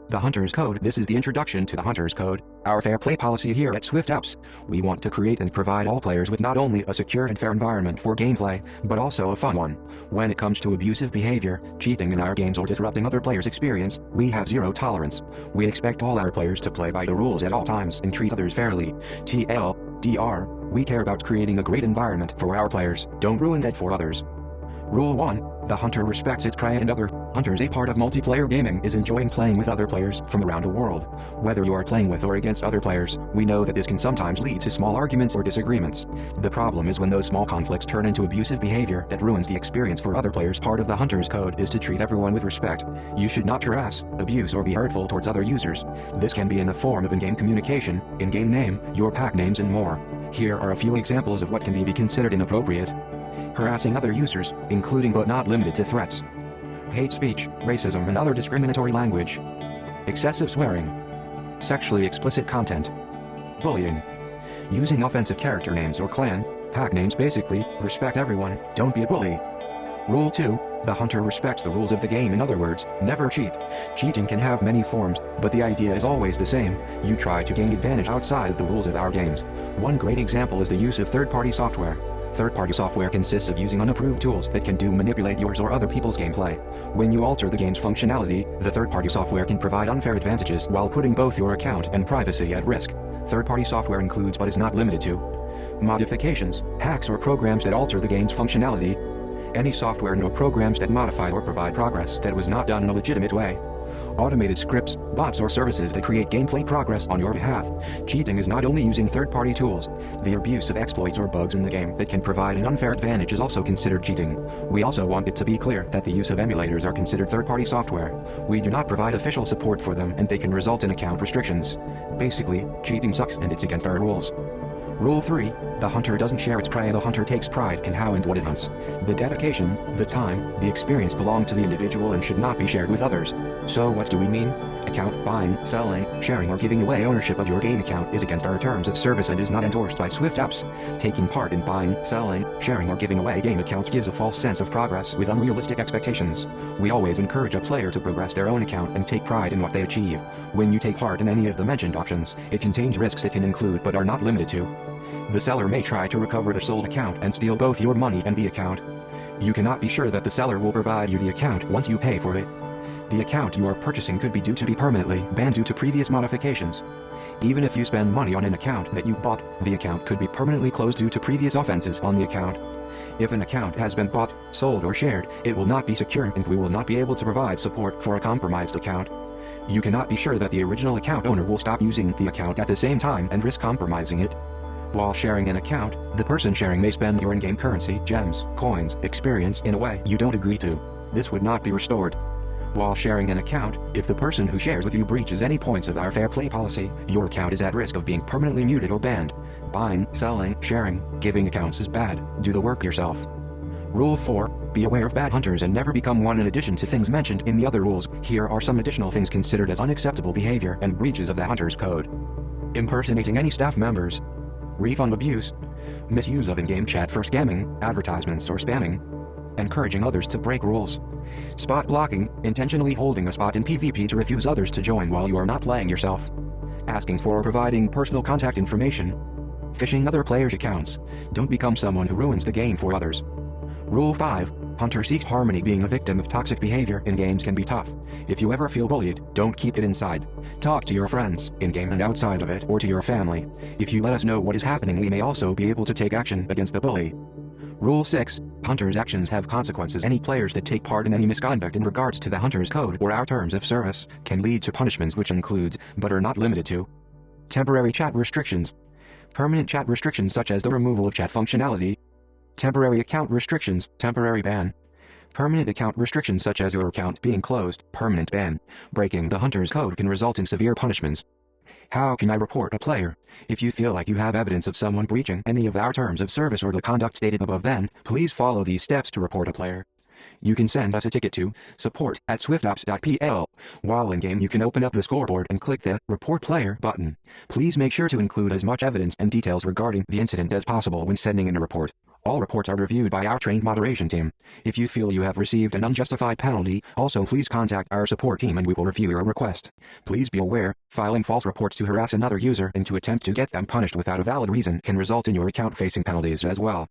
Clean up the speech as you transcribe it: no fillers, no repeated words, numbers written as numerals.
The Hunter's Code. This is the introduction to the Hunter's Code, our fair play policy here at Swift Apps. We want to create and provide all players with not only a secure and fair environment for gameplay, but also a fun one. When it comes to abusive behavior, cheating in our games or disrupting other players' experience, we have zero tolerance. We expect all our players to play by the rules at all times and treat others fairly. TLDR, we care about creating a great environment for our players. Don't ruin that for others. Rule 1. The hunter respects its prey and other hunters. A part of multiplayer gaming is enjoying playing with other players from around the world. Whether you are playing with or against other players, we know that this can sometimes lead to small arguments or disagreements. The problem is when those small conflicts turn into abusive behavior that ruins the experience for other players. Part of the Hunter's Code is to treat everyone with respect. You should not harass, abuse, or be hurtful towards other users. This can be in the form of in-game communication, in-game name, your pack names, and more. Here are a few examples of what can be considered inappropriate. Harassing other users, including but not limited to threats, hate speech, racism and other discriminatory language, excessive swearing, sexually explicit content, bullying, using offensive character names or clan, pack names. Basically, respect everyone, don't be a bully. Rule 2. The hunter respects the rules of the game. In other words, never cheat. Cheating can have many forms, but the idea is always the same. You try to gain advantage outside of the rules of our games. One great example is the use of third-party software. Third-party software consists of using unapproved tools that can manipulate yours or other people's gameplay. When you alter the game's functionality, the third-party software can provide unfair advantages while putting both your account and privacy at risk. Third-party software includes but is not limited to modifications, hacks, or programs that alter the game's functionality. Any software or programs that modify or provide progress that was not done in a legitimate way. Automated scripts, bots, or services that create gameplay progress on your behalf. Cheating is not only using third-party tools. The abuse of exploits or bugs in the game that can provide an unfair advantage is also considered cheating. We also want it to be clear that the use of emulators are considered third-party software. We do not provide official support for them and they can result in account restrictions. Basically, cheating sucks and it's against our rules. Rule 3. The hunter doesn't share its prey. The hunter takes pride in how and what it hunts. The dedication, the time, the experience belong to the individual and should not be shared with others. So what do we mean? Account buying, selling, sharing, or giving away ownership of your game account is against our terms of service and is not endorsed by Swift Apps. Taking part in buying, selling, sharing, or giving away game accounts gives a false sense of progress with unrealistic expectations. We always encourage a player to progress their own account and take pride in what they achieve. When you take part in any of the mentioned options, it contains risks that can include but are not limited to. The seller may try to recover the sold account and steal both your money and the account. You cannot be sure that the seller will provide you the account once you pay for it. The account you are purchasing could be due to be permanently banned due to previous modifications. Even if you spend money on an account that you bought, the account could be permanently closed due to previous offenses on the account. If an account has been bought, sold, or shared, it will not be secure and we will not be able to provide support for a compromised account. You cannot be sure that the original account owner will stop using the account at the same time and risk compromising it. While sharing an account, the person sharing may spend your in-game currency, gems, coins, experience in a way you don't agree to. This would not be restored. While sharing an account, if the person who shares with you breaches any points of our fair play policy, your account is at risk of being permanently muted or banned. Buying, selling, sharing, giving accounts is bad. Do the work yourself. Rule 4. Be aware of bad hunters and never become one. In addition to things mentioned in the other rules, here are some additional things considered as unacceptable behavior and breaches of the Hunter's Code. Impersonating any staff members. Refund abuse. Misuse of in-game chat for scamming, advertisements, or spamming. Encouraging others to break rules. Spot blocking, intentionally holding a spot in PvP to refuse others to join while you are not playing yourself. Asking for or providing personal contact information. Phishing other players' accounts. Don't become someone who ruins the game for others. Rule 5. Hunter seeks harmony. Being a victim of toxic behavior in games can be tough. If you ever feel bullied, don't keep it inside. Talk to your friends, in-game and outside of it, or to your family. If you let us know what is happening, we may also be able to take action against the bully. Rule 6. Hunter's actions have consequences. Any players that take part in any misconduct in regards to the Hunter's Code or our terms of service can lead to punishments which includes, but are not limited to, temporary chat restrictions, permanent chat restrictions such as the removal of chat functionality, temporary account restrictions, temporary ban, permanent account restrictions such as your account being closed, permanent ban. Breaking the Hunter's Code can result in severe punishments. How can I report a player? If you feel like you have evidence of someone breaching any of our terms of service or the conduct stated above, then please follow these steps to report a player. You can send us a ticket to support@swiftapps.pl. While in-game, you can open up the scoreboard and click the Report Player button. Please make sure to include as much evidence and details regarding the incident as possible when sending in a report. All reports are reviewed by our trained moderation team. If you feel you have received an unjustified penalty, also please contact our support team and we will review your request. Please be aware, filing false reports to harass another user and to attempt to get them punished without a valid reason can result in your account facing penalties as well.